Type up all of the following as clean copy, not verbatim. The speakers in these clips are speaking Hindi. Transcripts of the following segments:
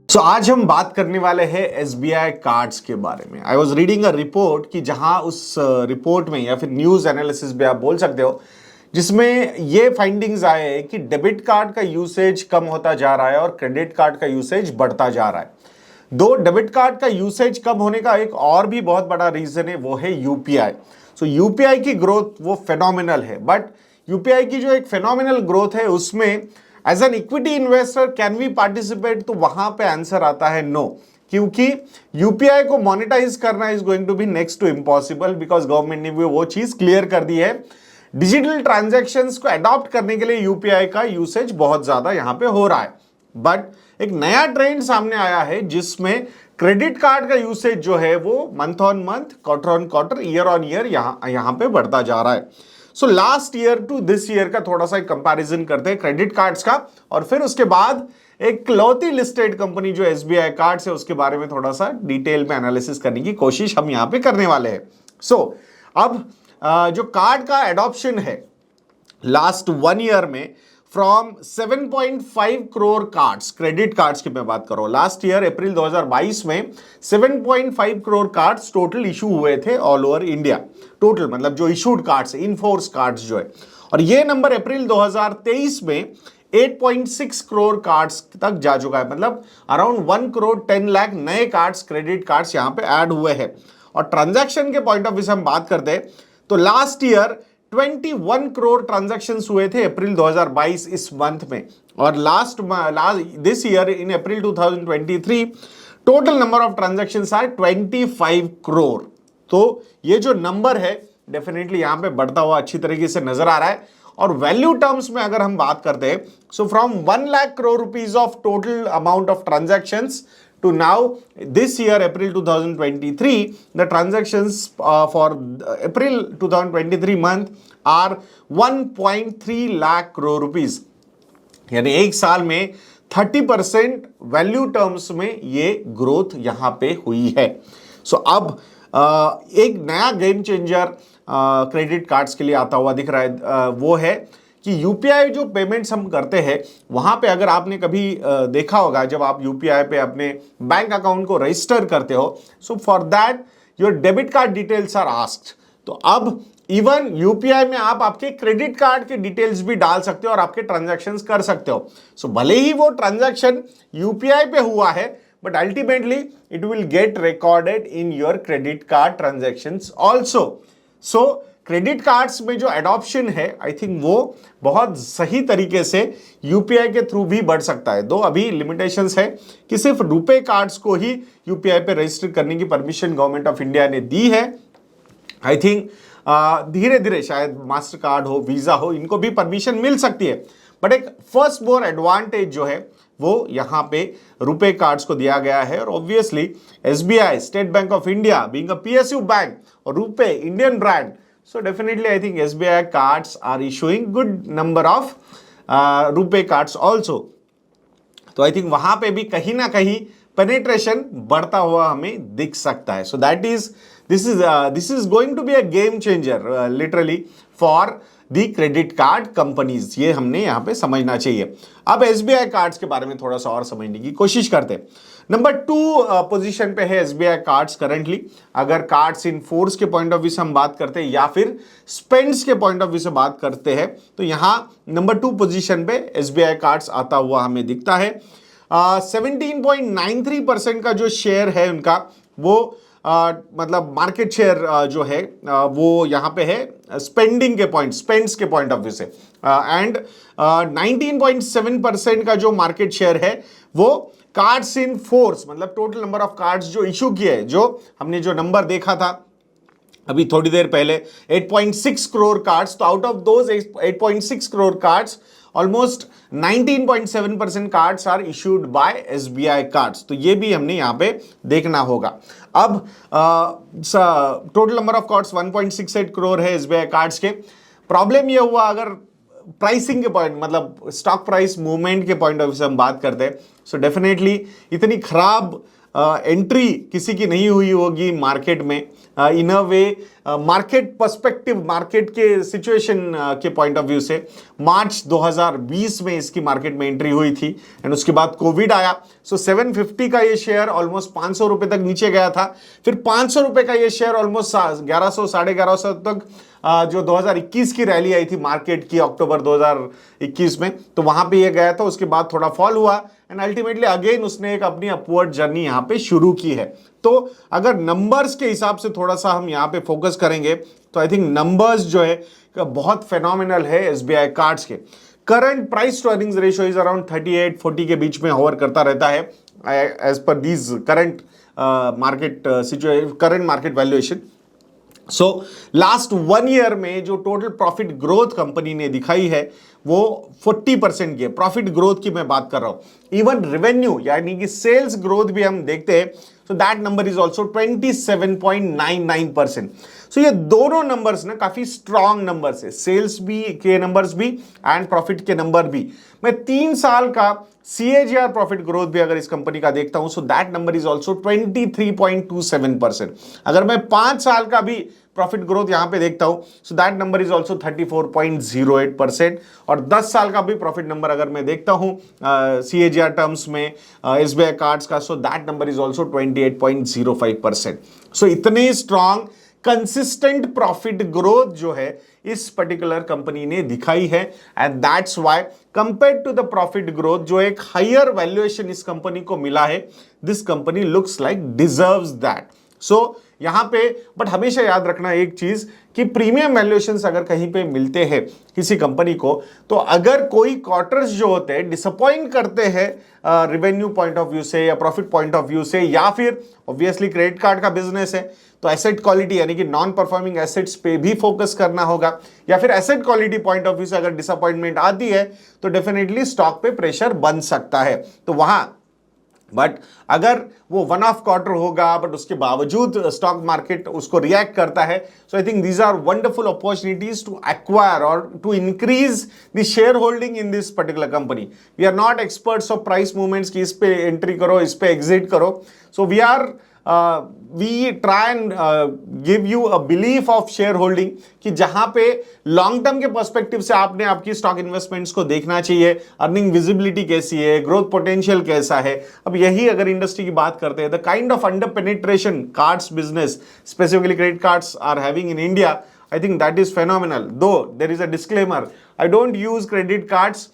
आज हम बात करने वाले हैं एसबीआई कार्ड्स के बारे में। I was reading a report कि जहां उस रिपोर्ट में या फिर न्यूज एनालिसिस भी आप बोल सकते हो, जिसमें ये फाइंडिंग्स आए हैं कि डेबिट कार्ड का यूसेज कम होता जा रहा है और क्रेडिट कार्ड का यूसेज बढ़ता जा रहा है। दो डेबिट कार्ड का यूसेज कम होने का एक और भी बहुत बड़ा रीजन है, वो है यूपीआई। यूपीआई की ग्रोथ वो फेनोमिनल है, बट यूपीआई की जो एक फेनोमिनल ग्रोथ है उसमें as an equity investor can we participate, तो वहां पे आंसर आता है नो, क्योंकि यूपीआई को मोनेटाइज करना is going to be next to impossible, because government ने भी वो चीज क्लियर कर दी है। डिजिटल ट्रांजैक्शंस को अडॉप्ट करने के लिए यूपीआई का यूसेज बहुत ज्यादा यहां पे हो रहा है, बट एक नया ट्रेंड सामने आया है जिसमें क्रेडिट कार्ड का यूसेज जो है वो month on month, quarter on quarter, year on year यहां पे बढ़ता जा रहा है। Last year to this year का थोड़ा सा कंपैरिजन करते हैं क्रेडिट कार्ड्स का, और फिर उसके बाद एक लौती लिस्टेड कंपनी जो एसबीआई कार्ड्स है उसके बारे में थोड़ा सा डिटेल में एनालिसिस करने की कोशिश हम यहां पे करने वाले हैं। अब जो कार्ड का एडॉप्शन है लास्ट 1 ईयर में, from 7.5 crore cards, credit cards की मैं बात कर रहा हूं, लास्ट ईयर अप्रैल 2022 में 7.5 करोड़ कार्ड्स टोटल इशू हुए थे ऑल ओवर इंडिया। टोटल मतलब जो इशूड कार्ड्स, इनफोर्स कार्ड्स जो है, और ये नंबर अप्रैल 2023 में 8.6 करोड़ कार्ड्स तक जा चुका है। मतलब अराउंड 1 करोड़ 10 लाख नए कार्ड्स, क्रेडिट कार्ड्स यहां पे ऐड हुए हैं। और ट्रांजैक्शन के पॉइंट ऑफ व्यू से हम बात करते हैं तो लास्ट ईयर 21 करोड़ ट्रांजैक्शंस हुए थे अप्रैल 2022 इस मंथ में, और last this year in April 2023 total number of transactions are 25 crore. तो ये जो नंबर है डेफिनेटली यहां पे बढ़ता हुआ अच्छी तरीके से नजर आ रहा है। और वैल्यू टर्म्स में अगर हम बात करते हैं, so from 1 lakh crore rupees of total amount of transactions to now this year April 2023, the transactions for April 2023 month are 1.3 lakh crore rupees, यानी एक साल में 30% वैल्यू टर्म्स में ये ग्रोथ यहां पे हुई है। अब एक नया गेम चेंजर क्रेडिट कार्ड्स के लिए आता हुआ दिख रहा है, वो है कि यूपीआई जो पेमेंट्स हम करते हैं वहां पे अगर आपने कभी देखा होगा, जब आप यूपीआई पे अपने बैंक अकाउंट को रजिस्टर करते हो, so for that your debit card details are asked. तो अब इवन यूपीआई में आप आपके क्रेडिट कार्ड के डिटेल्स भी डाल सकते हो और आपके ट्रांजैक्शंस कर सकते हो। भले ही वो ट्रांजैक्शन यूपीआई पे हुआ है, but ultimately it will get recorded in your credit card transactions also. Credit cards में जो एडॉप्शन है, आई थिंक वो बहुत सही तरीके से यूपीआई के थ्रू भी बढ़ सकता है। दो अभी लिमिटेशंस है कि सिर्फ रुपे कार्ड्स को ही यूपीआई पे रजिस्टर करने की परमिशन गवर्नमेंट ऑफ इंडिया ने दी है। आई थिंक धीरे धीरे शायद मास्टर कार्ड हो, वीजा हो, इनको भी परमिशन मिल सकती है, बट एक फर्स्ट मोर एडवांटेज जो है वो यहां पे रुपे कार्ड्स को दिया गया है। और obviously SBI, state bank of India, being a PSU bank, और RuPay Indian brand, so definitely I think SBI cards are issuing good number of RuPay cards also. तो I think वहां पे भी कहीं ना कहीं पेनिट्रेशन बढ़ता हुआ हमें दिख सकता है। So that is this is going to be a game changer literally for the credit card companies, ये हमने यहां पे समझना चाहिए। अब एसबीआई कार्ड्स के बारे में थोड़ा सा और समझने की कोशिश करते हैं। नंबर 2 पोजीशन पे है एसबीआई कार्ड्स करंटली। अगर कार्ड्स इन फोर्स के पॉइंट ऑफ व्यू से हम बात करते हैं या फिर स्पेंड्स के पॉइंट ऑफ व्यू से बात करते हैं, तो यहां नंबर 2 पोजीशन पे एसबीआई कार्ड्स आता हुआ हमें दिखता है। 17.93% का जो शेयर है उनका, वो मतलब मार्केट शेयर जो है वो यहां पे है स्पेंड्स के पॉइंट ऑफ व्यू से, एंड 19.7% का जो मार्केट शेयर है वो कार्ड्स इन फोर्स, मतलब टोटल नंबर ऑफ कार्ड्स जो इशू किए, जो हमने जो नंबर देखा था अभी थोड़ी देर पहले 8.6 करोड़ कार्ड्स, तो out of those 8.6 crore cards almost 19.7% cards are issued by SBI cards. तो ये भी हमने यहां पे देखना होगा। अब total number of cards 1.68 crore है एसबीआई कार्ड्स के। प्रॉब्लम ये हुआ, अगर प्राइसिंग के पॉइंट, मतलब स्टॉक प्राइस मूवमेंट के पॉइंट ऑफ व्यू से हम बात करते हैं, सो डेफिनेटली इतनी खराब एंट्री किसी की नहीं हुई होगी मार्केट में, इन अ वे मार्केट पर्सपेक्टिव, मार्केट के सिचुएशन के पॉइंट ऑफ व्यू से मार्च 2020 में इसकी मार्केट में एंट्री हुई थी एंड उसके बाद कोविड आया। सो 750 का ये शेयर ऑलमोस्ट 500 रुपए तक नीचे गया था, फिर 500 रुपए का ये शेयर ऑलमोस्ट 1100 1150 तक जो 2021 की रैली आई थी मार्केट की अक्टूबर 2021 में, तो वहां पे ये गया था। उसके बाद थोड़ा फॉल हुआ एंड अल्टीमेटली अगेन उसने एक अपनी अपवर्ड जर्नी यहां पे शुरू की है। तो अगर नंबर्स के हिसाब से थोड़ा सा हम यहां पे फोकस करेंगे तो आई थिंक नंबर्स जो है बहुत फेनोमिनल है एसबीआई कार्ड्स के। Current price to earnings ratio is around 38-40 के बीच में होवर करता रहता है एज पर these current market situation, current market valuation. So last 1 year में जो टोटल प्रॉफिट ग्रोथ कंपनी ने दिखाई है वो 40% की है। प्रॉफिट ग्रोथ की मैं बात कर रहा हूं। इवन रेवेन्यू यानी कि सेल्स ग्रोथ भी हम देखते हैं, so that number is also 27.99%. सो ये दोनों नंबर्स ना काफी स्ट्रॉन्ग नंबर्स है, सेल्स भी के नंबर्स भी एंड प्रॉफिट के नंबर भी। मैं 3 साल का CAGR प्रॉफिट ग्रोथ भी अगर इस कंपनी का देखता हूं, so that number is also 23.27%। अगर मैं 5 साल का भी प्रॉफिट ग्रोथ यहां पे देखता हूं, so that number is also 34.08%। और 10 साल का भी प्रॉफिट नंबर अगर मैं देखता हूं CAGR टर्म्स में एसबीआई कार्ड्स का, so that number is also 28.05%। सो इतने स्ट्रॉन्ग कंसिस्टेंट प्रॉफिट ग्रोथ जो है इस पर्टिकुलर कंपनी ने दिखाई है and that's why compared to the profit growth जो एक हायर वैल्यूएशन इस कंपनी को मिला है, this company looks like deserves that. So यहां पे बट हमेशा याद रखना एक चीज कि प्रीमियम वैल्यूएशंस अगर कहीं पे मिलते हैं किसी कंपनी को, तो अगर कोई क्वार्टर्स जो होते हैं डिसअपॉइंट करते हैं रेवेन्यू पॉइंट ऑफ व्यू से या प्रॉफिट पॉइंट ऑफ व्यू से, या फिर ऑब्वियसली क्रेडिट कार्ड का बिजनेस है तो एसेट क्वालिटी यानी कि नॉन परफॉर्मिंग एसेट्स पे भी फोकस करना होगा, या फिर asset quality point of view से अगर डिसअपॉइंटमेंट आती है तो डेफिनेटली स्टॉक पे प्रेशर बन सकता है। तो वहां बट अगर वो वन ऑफ क्वार्टर होगा बट उसके बावजूद स्टॉक मार्केट उसको रिएक्ट करता है, so I think these are wonderful opportunities to acquire और to increase the share holding in this particular company. We are not experts of price movements की इस पे एंट्री करो, इस पे एग्जिट करो। So we try and give you a belief of share holding कि जहां पे लॉन्ग टर्म के पर्सपेक्टिव से आपने आपकी स्टॉक इन्वेस्टमेंट्स को देखना चाहिए, अर्निंग विजिबिलिटी कैसी है, ग्रोथ पोटेंशियल कैसा है। अब यही अगर इंडस्ट्री की बात करते हैं, the kind of under penetration cards business specifically credit cards are having in India, I think that is phenomenal. Though there is a disclaimer, I don't use credit cards.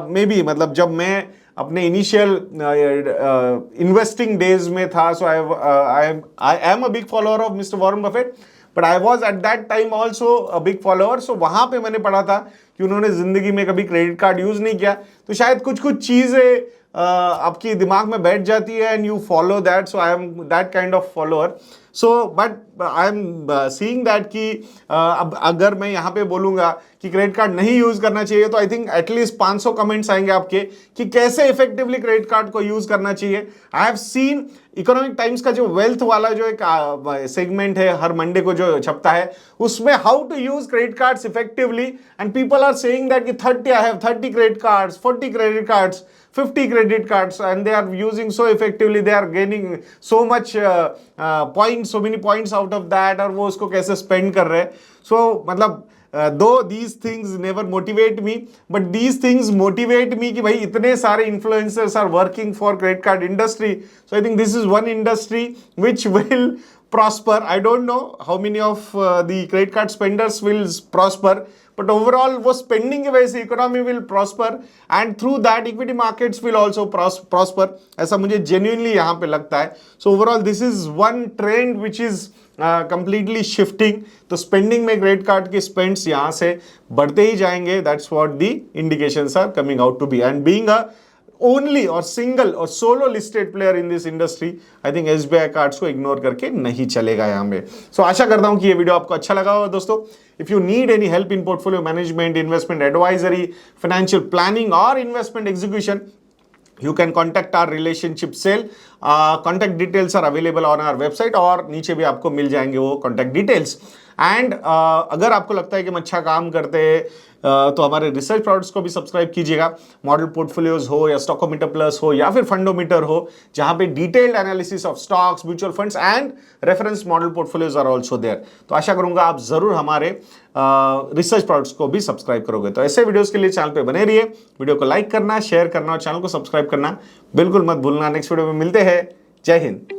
Maybe मतलब जब मैं अपने इनिशियल इन्वेस्टिंग डेज में था, so I am a big follower of mister Warren Buffett, but I was at that time also a big follower. सो वहां पे मैंने पढ़ा था कि उन्होंने जिंदगी में कभी क्रेडिट कार्ड यूज नहीं किया, तो शायद कुछ कुछ चीजें आपकी दिमाग में बैठ जाती है and you follow that. So I M that kind of follower. So but I am seeing that कि अब अगर मैं यहाँ पे बोलूंगा कि क्रेडिट कार्ड नहीं यूज करना चाहिए, तो आई थिंक एटलीस्ट 500 कमेंट्स आएंगे आपके कि कैसे इफेक्टिवली क्रेडिट कार्ड को यूज करना चाहिए। I have seen economic times का जो वेल्थ वाला जो एक सेगमेंट है हर मंडे को जो छपता है, उसमें how to use credit cards effectively, and people are saying that कि 30 I have 30 credit cards, 40 credit cards, 50 credit cards, and they are using so effectively, they are gaining so much points, so many points out of that, और वो उसको कैसे spend कर रहे हैं। So मतलब though these things never motivate me, but these things motivate me कि भाई इतने सारे influencers are working for credit card industry, so I think this is one industry which will prosper. I don't know how many of the credit card spenders will prosper, but overall वो spending की वजह से economy will prosper and through that equity markets will also prosper, ऐसा मुझे genuinely यहाँ पे लगता है। So overall this is one trend which is completely shifting, तो spending में credit card के spends यहाँ से बढ़ते ही जाएंगे, that's what the indications are coming out to be, and being a only और सिंगल और solo listed player in this industry, I think SBI cards को इग्नोर करके नहीं चलेगा यहाँ पे। सो आशा करता हूं कि ये वीडियो आपको अच्छा लगा होगा दोस्तों। If you need any help in portfolio management, investment advisory, financial planning और investment execution, you can contact our relationship cell. Contact details are available on our website और नीचे भी आपको मिल जाएंगे वो contact details. एंड अगर आपको लगता है कि हम अच्छा काम करते हैं तो हमारे रिसर्च प्रोडक्ट्स को भी सब्सक्राइब कीजिएगा। मॉडल पोर्टफोलियोज हो या स्टॉकोमीटर प्लस हो या फिर फंडोमीटर हो, जहां पे detailed analysis of stocks, mutual funds and reference model portfolios are also there. तो आशा करूंगा आप जरूर हमारे रिसर्च प्रोडक्ट्स को भी सब्सक्राइब करोगे। तो ऐसे वीडियोस के लिए चैनल पे बने रहिए, वीडियो को लाइक करना, शेयर करना और चैनल को सब्सक्राइब करना बिल्कुल मत भूलना। नेक्स्ट वीडियो में मिलते हैं। जय हिंद।